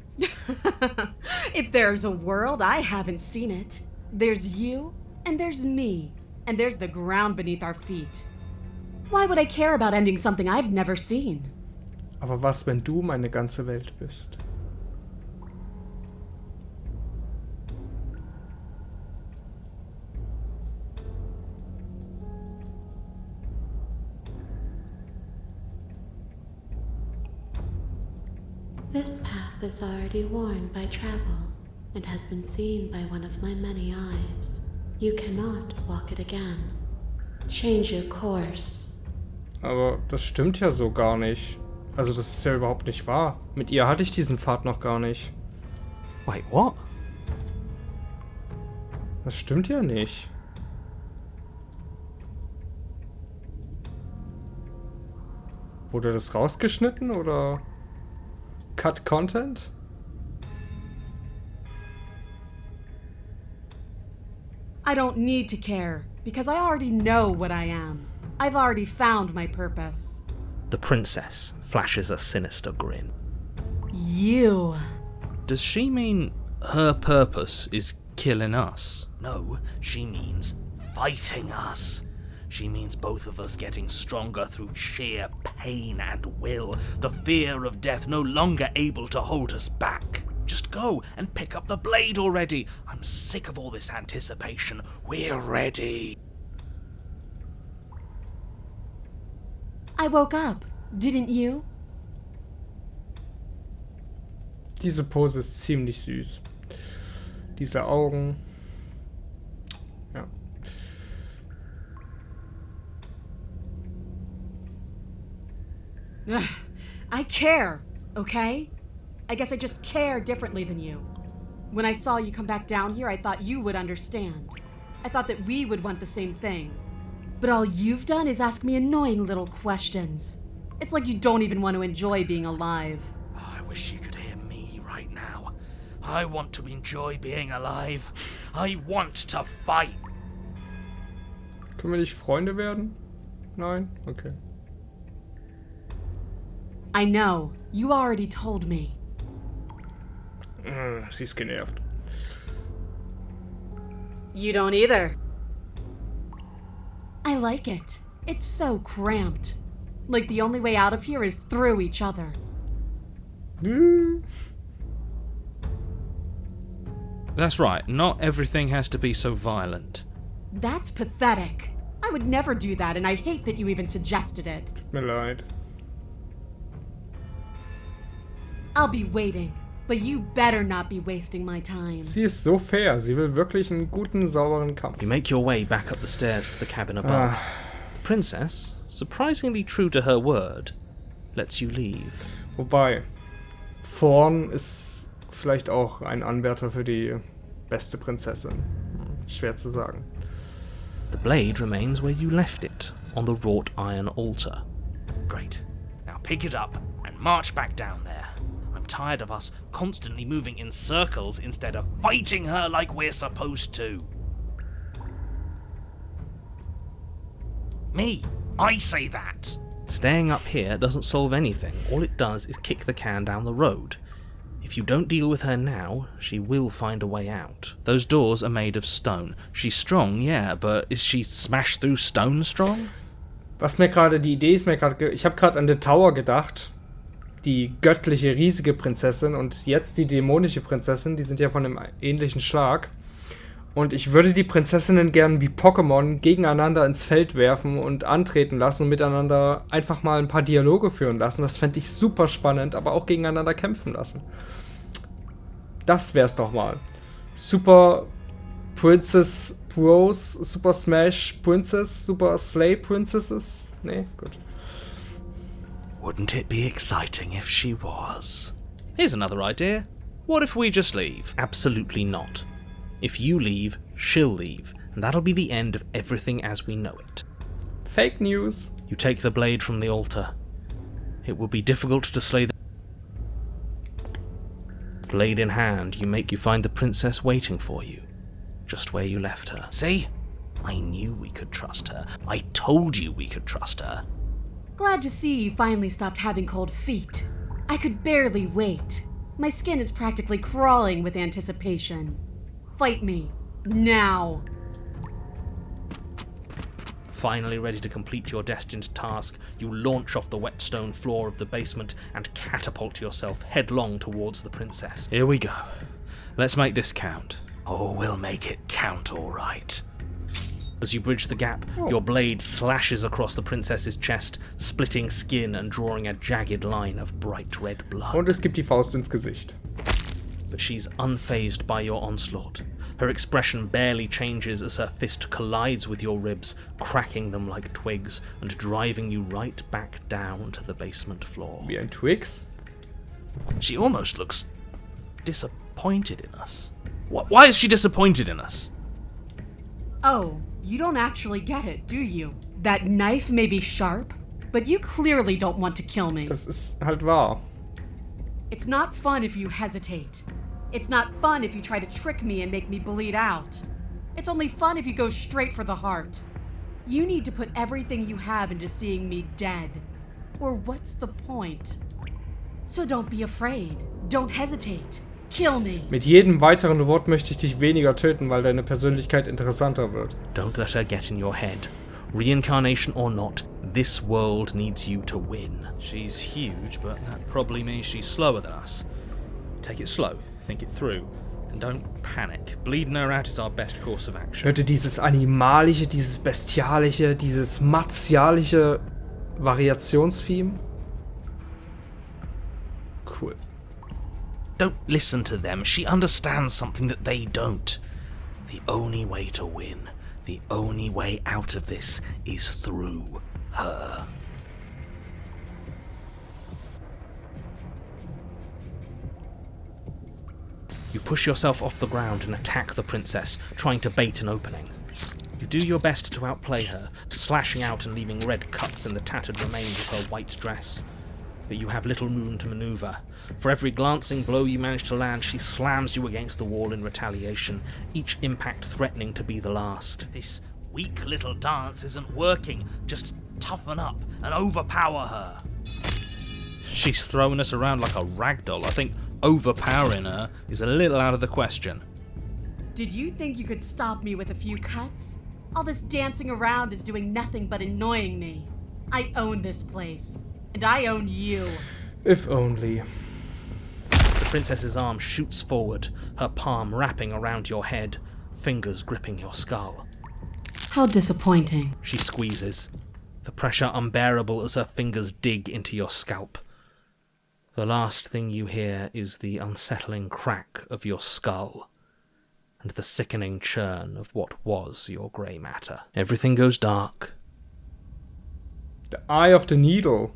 If there's a world, I haven't seen it. There's you, and there's me, and there's the ground beneath our feet. Why would I care about ending something I've never seen? Aber was, wenn du meine ganze Welt bist? This path is already worn by travel and has been seen by one of my many eyes. You cannot walk it again. Change your course. Aber das stimmt ja so gar nicht. Also das ist ja überhaupt nicht wahr. Mit ihr hatte ich diesen Pfad noch gar nicht. Wait, what? Das stimmt ja nicht. Wurde das rausgeschnitten oder Cut Content? I don't need to care, because I already know what I am. I've already found my purpose. The princess flashes a sinister grin. You. Does she mean her purpose is killing us? No, she means fighting us. She means both of us getting stronger through sheer pain and will, the fear of death no longer able to hold us back. Just go and pick up the blade already. I'm sick of all this anticipation. We're ready. I woke up, didn't you? Diese Pose ist ziemlich süß. Diese Augen. Ja. Ugh, I care, okay? I guess I just care differently than you. When I saw you come back down here, I thought you would understand. I thought that we would want the same thing. But all you've done is ask me annoying little questions. It's like you don't even want to enjoy being alive. I wish you could hear me right now. I want to enjoy being alive. I want to fight. Können wir nicht Freunde werden? Nein? Okay. I know. You already told me. Sie ist genervt. You don't either. I like it. It's so cramped. Like the only way out of here is through each other. That's right, not everything has to be so violent. That's pathetic. I would never do that, and I hate that you even suggested it. Tut mir leid. I'll be waiting, but you better not be wasting my time. Sie ist so fair. Sie will wirklich einen guten, sauberen Kampf. You make your way back up the stairs to the cabin above. The princess, surprisingly true to her word, lets you leave. Wobei, Thorn ist vielleicht auch ein Anwärter für die beste Prinzessin. Schwer zu sagen. The blade remains where you left it, on the wrought iron altar. Great. Now pick it up and march back down there. I'm tired of us constantly moving in circles instead of fighting her like we're supposed to. Me, I say that. Staying up here doesn't solve anything. All it does is kick the can down the road. If you don't deal with her now, she will find a way out. Those doors are made of stone. She's strong, yeah, but is she smashed through stone strong? Was mir gerade, die Idee ist mir gerade, ich habe gerade an The Tower gedacht. Die göttliche, riesige Prinzessin und jetzt die dämonische Prinzessin, die sind ja von einem ähnlichen Schlag. Und ich würde die Prinzessinnen gern wie Pokémon gegeneinander ins Feld werfen und antreten lassen und miteinander einfach mal ein paar Dialoge führen lassen. Das fände ich super spannend, aber auch gegeneinander kämpfen lassen. Das wär's doch mal. Super Princess Bros, Super Smash Princess, Super Slay Princesses. Nee, gut. Wouldn't it be exciting if she was? Here's another idea. What if we just leave? Absolutely not. If you leave, she'll leave, and that'll be the end of everything as we know it. Fake news. You take the blade from the altar. It will be difficult to slay the... Blade in hand, you find the princess waiting for you, just where you left her. See? I knew we could trust her. I told you we could trust her. Glad to see you finally stopped having cold feet. I could barely wait. My skin is practically crawling with anticipation. Fight me. Now. Finally ready to complete your destined task, you launch off the wet stone floor of the basement and catapult yourself headlong towards the princess. Here we go. Let's make this count. Oh, we'll make it count, all right. As you bridge the gap, your blade slashes across the princess's chest, splitting skin and drawing a jagged line of bright red blood. Und es gibt die Faust ins Gesicht. But she's unfazed by your onslaught. Her expression barely changes as her fist collides with your ribs, cracking them like twigs and driving you right back down to the basement floor. Wie ein Twix? She almost looks disappointed in us. Why is she disappointed in us? Oh, you don't actually get it, do you? That knife may be sharp, but you clearly don't want to kill me. Das ist halt wahr. It's not fun if you hesitate. It's not fun if you try to trick me and make me bleed out. It's only fun if you go straight for the heart. You need to put everything you have into seeing me dead. Or what's the point? So don't be afraid. Don't hesitate. Kill me. Mit jedem weiteren Wort möchte ich dich weniger töten, weil deine Persönlichkeit interessanter wird. Don't let her get in your head. Reincarnation or not, this world needs you to win. She's huge, but that probably means she's slower than us. Take it slow, think it through, and don't panic. Bleeding her out is our best course of action. Hört ihr dieses animalische, dieses bestialische, dieses martialische Variationstheme? Cool. Don't listen to them. She understands something that they don't. The only way to win, the only way out of this is through her. You push yourself off the ground and attack the princess, trying to bait an opening. You do your best to outplay her, slashing out and leaving red cuts in the tattered remains of her white dress. But you have little room to maneuver. For every glancing blow you manage to land, she slams you against the wall in retaliation, each impact threatening to be the last. This weak little dance isn't working. Just toughen up and overpower her. She's throwing us around like a ragdoll. I think overpowering her is a little out of the question. Did you think you could stop me with a few cuts? All this dancing around is doing nothing but annoying me. I own this place. And I own you. If only. The princess's arm shoots forward, her palm wrapping around your head, fingers gripping your skull. How disappointing. She squeezes, the pressure unbearable as her fingers dig into your scalp. The last thing you hear is the unsettling crack of your skull, and the sickening churn of what was your grey matter. Everything goes dark. The eye of the needle.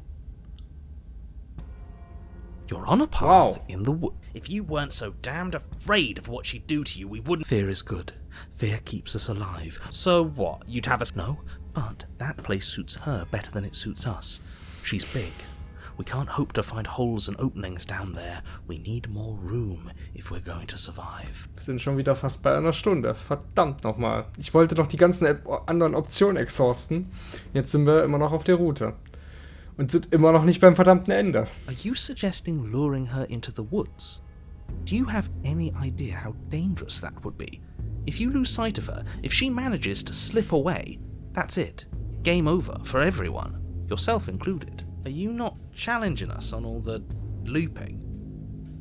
You're on a path Wow. in the wood. If you weren't so damned afraid of what she'd do to you, we wouldn't... Fear is good. Fear keeps us alive. So what? You'd have us... No, but that place suits her better than it suits us. She's big. We can't hope to find holes and openings down there. We need more room if we're going to survive. Wir sind schon wieder fast bei einer Stunde. Verdammt nochmal. Ich wollte noch die ganzen anderen Optionen exhausten. Jetzt sind wir immer noch auf der Route. Und sind immer noch nicht beim verdammten Ende. Are you suggesting luring her into the woods? Do you have any idea how dangerous that would be? If you lose sight of her, if she manages to slip away, that's it. Game over for everyone, yourself included. Are you not challenging us on all the looping?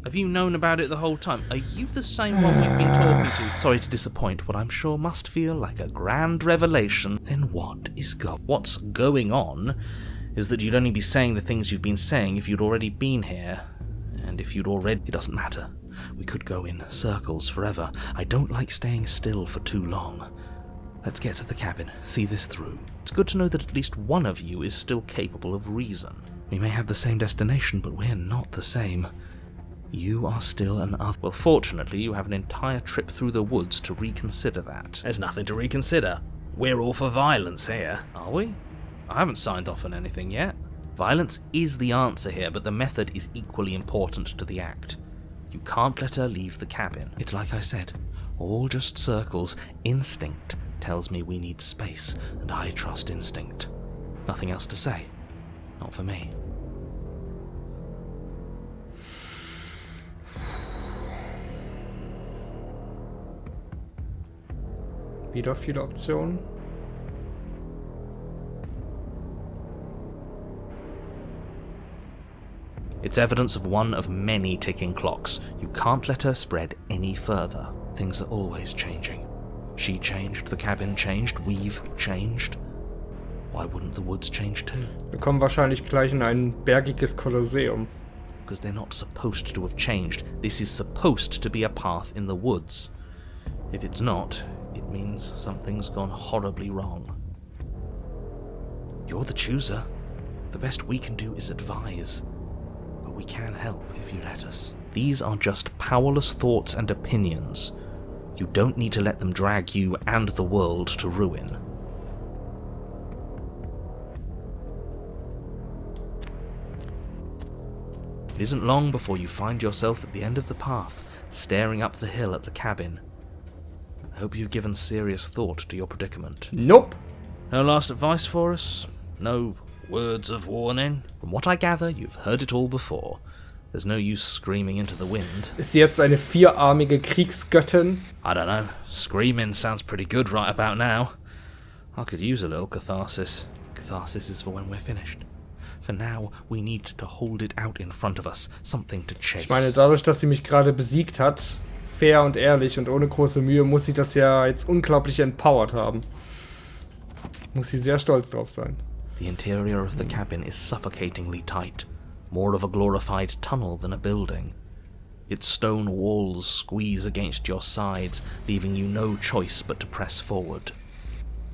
Have you known about it the whole time? Are you the same one we've been talking to? Sorry to disappoint what I'm sure must feel like a grand revelation. Then what's going on is that you'd only be saying the things you've been saying if you'd already been here. And if you'd already... It doesn't matter. We could go in circles forever. I don't like staying still for too long. Let's get to the cabin, see this through. It's good to know that at least one of you is still capable of reason. We may have the same destination, but we're not the same. You are still an other. Well, fortunately, you have an entire trip through the woods to reconsider that. There's nothing to reconsider. We're all for violence here. Are we? I haven't signed off on anything yet. Violence is the answer here, but the method is equally important to the act. You can't let her leave the cabin. It's like I said, all just circles. Instinct tells me we need space, and I trust instinct. Nothing else to say. Not for me. Wieder viele Optionen. It's evidence of one of many ticking clocks. You can't let her spread any further. Things are always changing. She changed, the cabin changed, we've changed. Why wouldn't the woods change too? Wir kommen wahrscheinlich gleich in ein bergiges Kolosseum. Because they're not supposed to have changed. This is supposed to be a path in the woods. If it's not, it means something's gone horribly wrong. You're the chooser. The best we can do is advise. But we can help if you let us. These are just powerless thoughts and opinions. You don't need to let them drag you and the world to ruin. It isn't long before you find yourself at the end of the path, staring up the hill at the cabin. I hope you've given serious thought to your predicament. Nope. No last advice for us? No words of warning? From what I gather, you've heard it all before. There's no use screaming into the wind. Ist sie jetzt eine vierarmige Kriegsgöttin? I don't know. Screaming sounds pretty good right about now. I could use a little catharsis. Catharsis is for when we're finished. For now, we need to hold it out in front of us. Something to chase. Ich meine, dadurch, dass sie mich gerade besiegt hat, fair und ehrlich und ohne große Mühe, muss sie das ja jetzt unglaublich empowered haben. Muss sie sehr stolz drauf sein. The interior of the cabin is suffocatingly tight. More of a glorified tunnel than a building. Its stone walls squeeze against your sides, leaving you no choice but to press forward.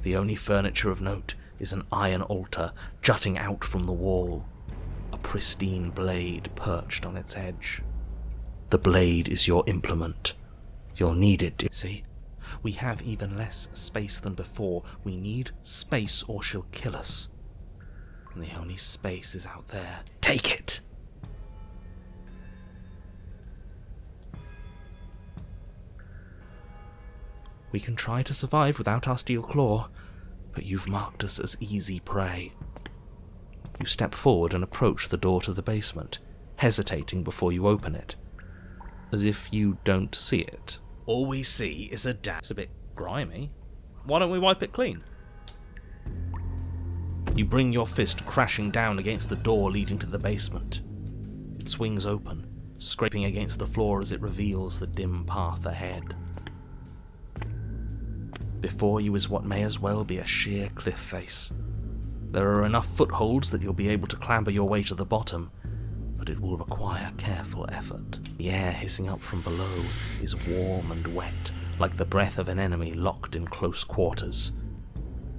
The only furniture of note is an iron altar jutting out from the wall, a pristine blade perched on its edge. The blade is your implement. You'll need it. See? We have even less space than before. We need space or she'll kill us. And the only space is out there. Take it! We can try to survive without our steel claw, but you've marked us as easy prey. You step forward and approach the door to the basement, hesitating before you open it, as if you don't see it. All we see is a It's a bit grimy. Why don't we wipe it clean? You bring your fist crashing down against the door leading to the basement. It swings open, scraping against the floor as it reveals the dim path ahead. Before you is what may as well be a sheer cliff face. There are enough footholds that you'll be able to clamber your way to the bottom, but it will require careful effort. The air hissing up from below is warm and wet, like the breath of an enemy locked in close quarters.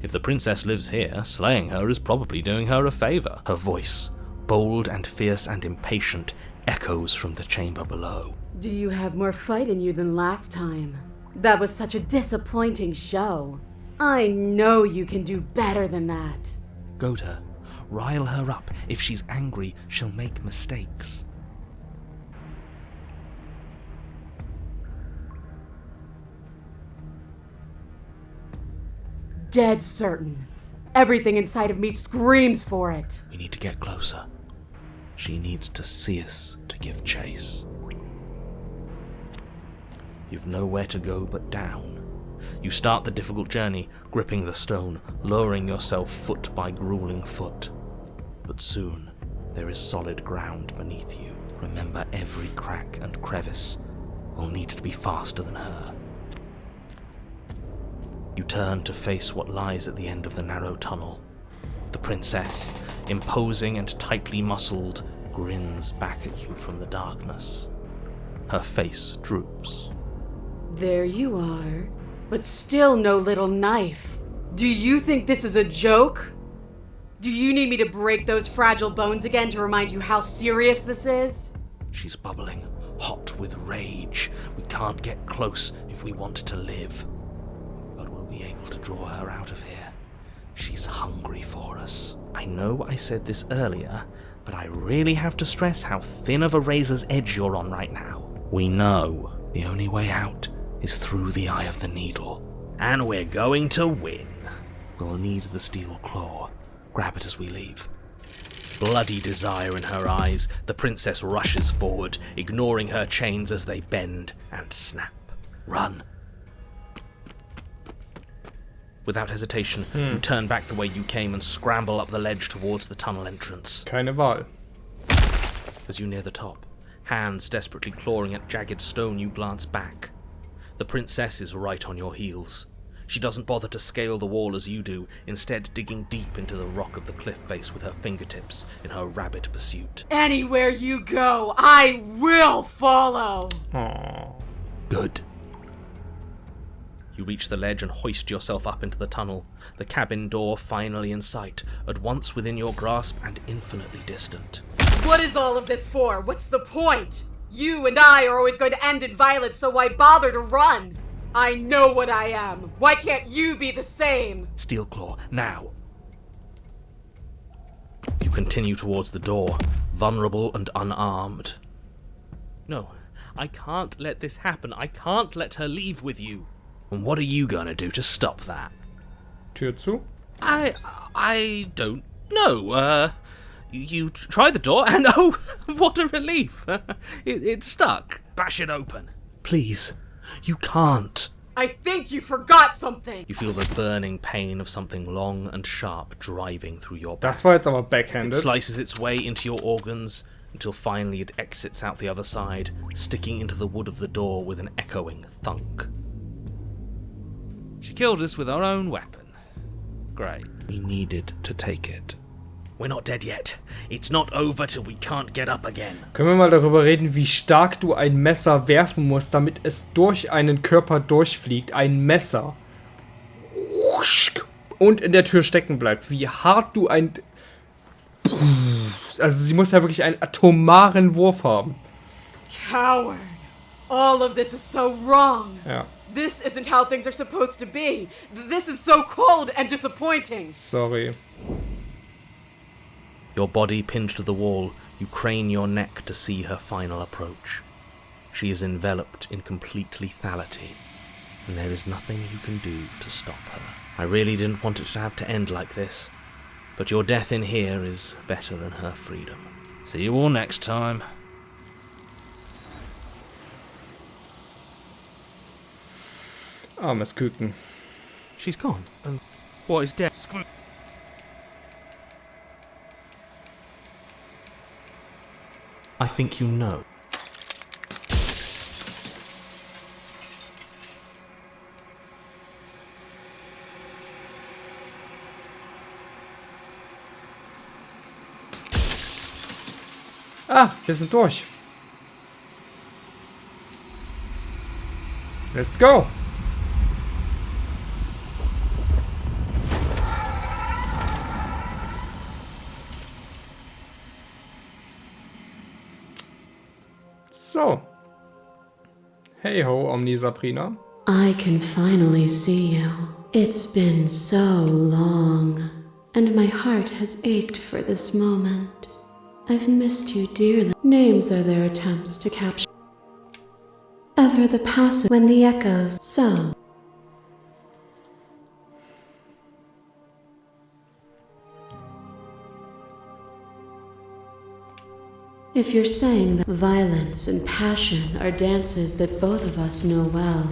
If the princess lives here, slaying her is probably doing her a favour. Her voice, bold and fierce and impatient, echoes from the chamber below. Do you have more fight in you than last time? That was such a disappointing show. I know you can do better than that. Goad her. Rile her up. If she's angry, she'll make mistakes. Dead certain. Everything inside of me screams for it. We need to get closer. She needs to see us to give chase. You've nowhere to go but down. You start the difficult journey, gripping the stone, lowering yourself foot by grueling foot. But soon, there is solid ground beneath you. Remember, every crack and crevice will need to be faster than her. You turn to face what lies at the end of the narrow tunnel. The princess, imposing and tightly muscled, grins back at you from the darkness. Her face droops. There you are, but still no little knife. Do you think this is a joke? Do you need me to break those fragile bones again to remind you how serious this is? She's bubbling, hot with rage. We can't get close if we want to live. But we'll be able to draw her out of here. She's hungry for us. I know I said this earlier, but I really have to stress how thin of a razor's edge you're on right now. We know the only way out is through the eye of the needle. And we're going to win. We'll need the steel claw. Grab it as we leave. Bloody desire in her eyes, the princess rushes forward, ignoring her chains as they bend and snap. Run. Without hesitation, you turn back the way you came and scramble up the ledge towards the tunnel entrance. Keine Wahl. As you near the top, hands desperately clawing at jagged stone, you glance back. The princess is right on your heels. She doesn't bother to scale the wall as you do, instead digging deep into the rock of the cliff face with her fingertips in her rabid pursuit. Anywhere you go, I will follow! Aww. Good. You reach the ledge and hoist yourself up into the tunnel, the cabin door finally in sight, at once within your grasp and infinitely distant. What is all of this for? What's the point? You and I are always going to end in violence, so why bother to run? I know what I am. Why can't you be the same? Steelclaw, now. You continue towards the door, vulnerable and unarmed. No, I can't let this happen. I can't let her leave with you. And what are you gonna do to stop that? Tür zu? I don't know. You try the door and oh, what a relief. It's stuck. Bash it open. Please, you can't. I think you forgot something! You feel the burning pain of something long and sharp driving through your back. Das war jetzt aber It backhanded. slices its way into your organs until finally it exits out the other side, sticking into the wood of the door with an echoing thunk. She killed us with her own weapon. Great. We needed to take it. We're not dead yet. It's not over till we can't get up again. Können wir mal darüber reden, wie stark du ein Messer werfen musst, damit es durch einen Körper durchfliegt? Ein Messer. Und in der Tür stecken bleibt. Wie hart du ein... Also sie muss ja wirklich einen atomaren Wurf haben. Coward. All of this is so wrong. Ja, This isn't how things are supposed to be. This is so cold and disappointing. sorry. Your body pinned to the wall, you crane your neck to see her final approach. She is enveloped in complete lethality, and there is nothing you can do to stop her. I really didn't want it to have to end like this, but your death in here is better than her freedom. See you all next time. Armes Küken. She's gone, and what is death? I think you know. Ah, wir sind durch. Let's go. So. Hey ho, Omnisabrina. I can finally see you. It's been so long, and my heart has ached for this moment. I've missed you dearly. Names are their attempts to capture. Ever the passive when the echoes so. If you're saying that violence and passion are dances that both of us know well,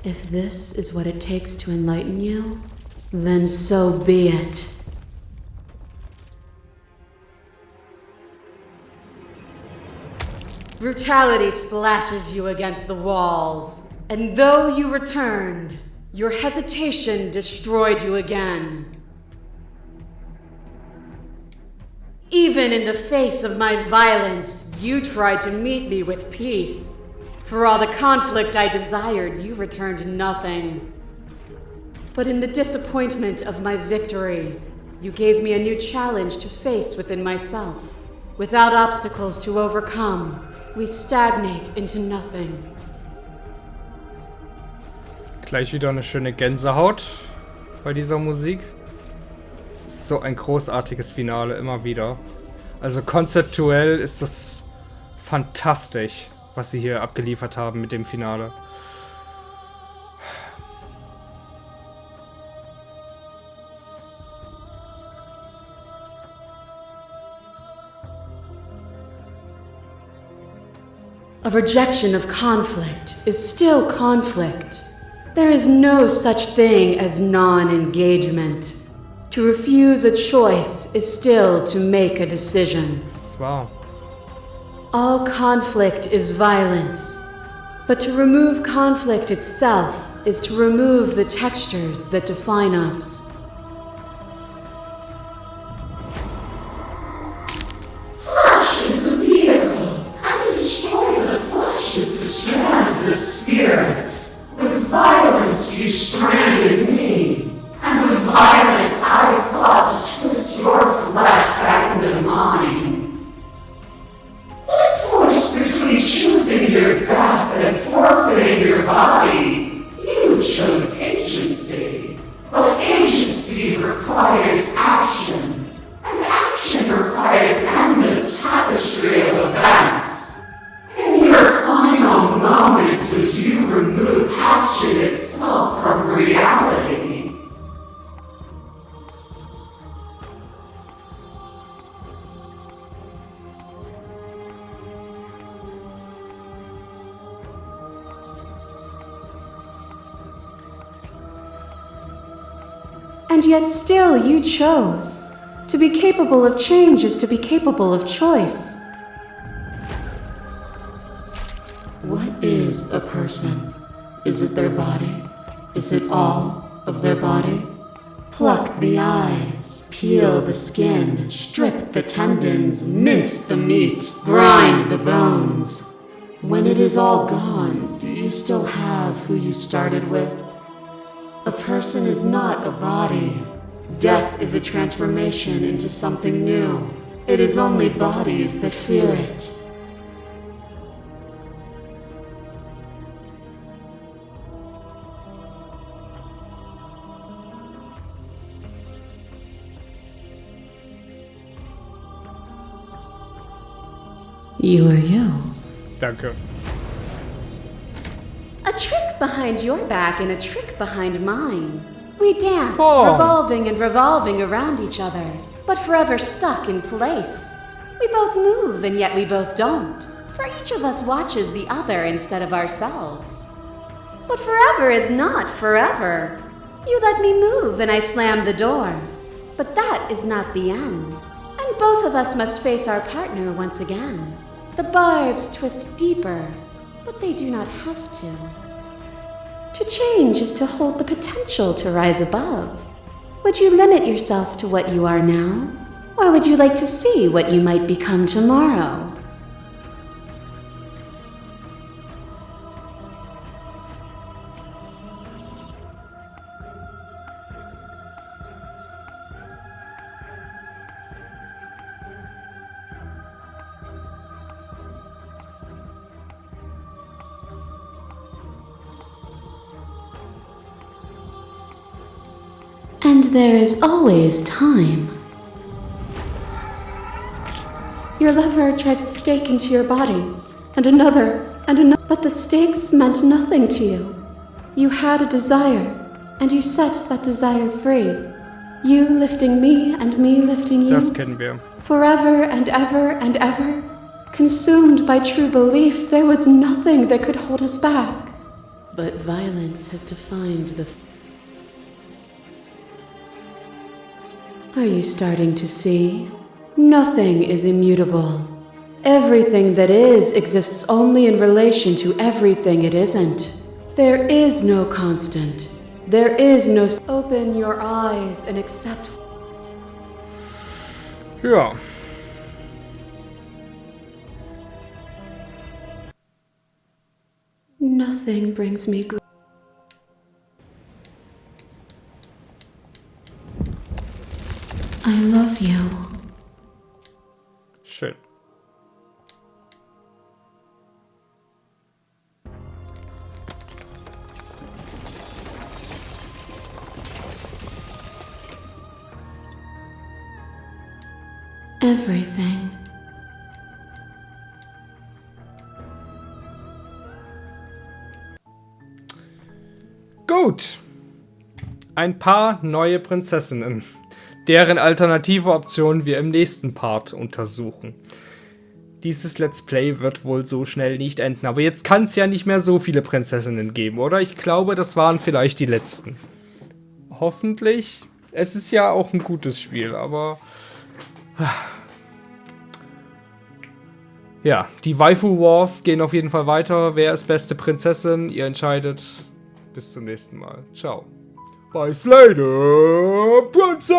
if this is what it takes to enlighten you, then so be it. Brutality splashes you against the walls, and though you returned, your hesitation destroyed you again. Even in the face of my violence, you tried to meet me with peace. For all the conflict I desired, you returned nothing. But in the disappointment of my victory, you gave me a new challenge to face within myself. Without obstacles to overcome, we stagnate into nothing. Gleich wieder eine schöne Gänsehaut bei dieser Musik. Es ist so ein großartiges Finale, immer wieder. Also konzeptuell ist das fantastisch, was sie hier abgeliefert haben mit dem Finale. A rejection of conflict is still conflict. There is no such thing as non-engagement. To refuse a choice is still to make a decision. Das ist wahr. All conflict is violence. But to remove conflict itself is to remove the textures that define us. Flesh is a vehicle, and to destroy the flesh is to strand the spirit. With violence you stranded me, and with violence I sought to twist your flesh back into mine. What forced between choosing your death and forfeiting your body? You chose agency, but agency requires action, and action requires endless tapestry of events. In your final moments would you remove action itself from reality? And yet still you chose. To be capable of change is to be capable of choice. What is a person? Is it their body? Is it all of their body? Pluck the eyes, peel the skin, strip the tendons, mince the meat, grind the bones. When it is all gone, do you still have who you started with? A person is not a body. Death is a transformation into something new. It is only bodies that fear it. You are you. Danke. A trick behind your back and a trick behind mine. We dance, Fun. revolving and revolving around each other, but forever stuck in place. We both move and yet we both don't, for each of us watches the other instead of ourselves. But forever is not forever. You let me move and I slam the door. But that is not the end, and both of us must face our partner once again. The barbs twist deeper, but they do not have to. To change is to hold the potential to rise above. Would you limit yourself to what you are now? Or would you like to see what you might become tomorrow? And there is always time. Your lover drives a stake into your body, and another, but the stakes meant nothing to you. You had a desire, and you set that desire free. You lifting me and me lifting you. Das kennen wir. Forever and ever and ever. Consumed by true belief, there was nothing that could hold us back. But violence has defined the... Are you starting to see? Nothing is immutable. Everything that is exists only in relation to everything it isn't. There is no constant. There is no... Open your eyes and accept... Ja. Nothing brings me good. I love you. Schön. everything. Gut. Ein paar neue Prinzessinnen, deren alternative Optionen wir im nächsten Part untersuchen. Dieses Let's Play wird wohl so schnell nicht enden, aber jetzt kann es ja nicht mehr so viele Prinzessinnen geben, oder? Ich glaube, das waren vielleicht die letzten. Hoffentlich. Es ist ja auch ein gutes Spiel, aber... Ja, die Waifu Wars gehen auf jeden Fall weiter. Wer ist beste Prinzessin? Ihr entscheidet. Bis zum nächsten Mal. Ciao. Bye, Slater Princess!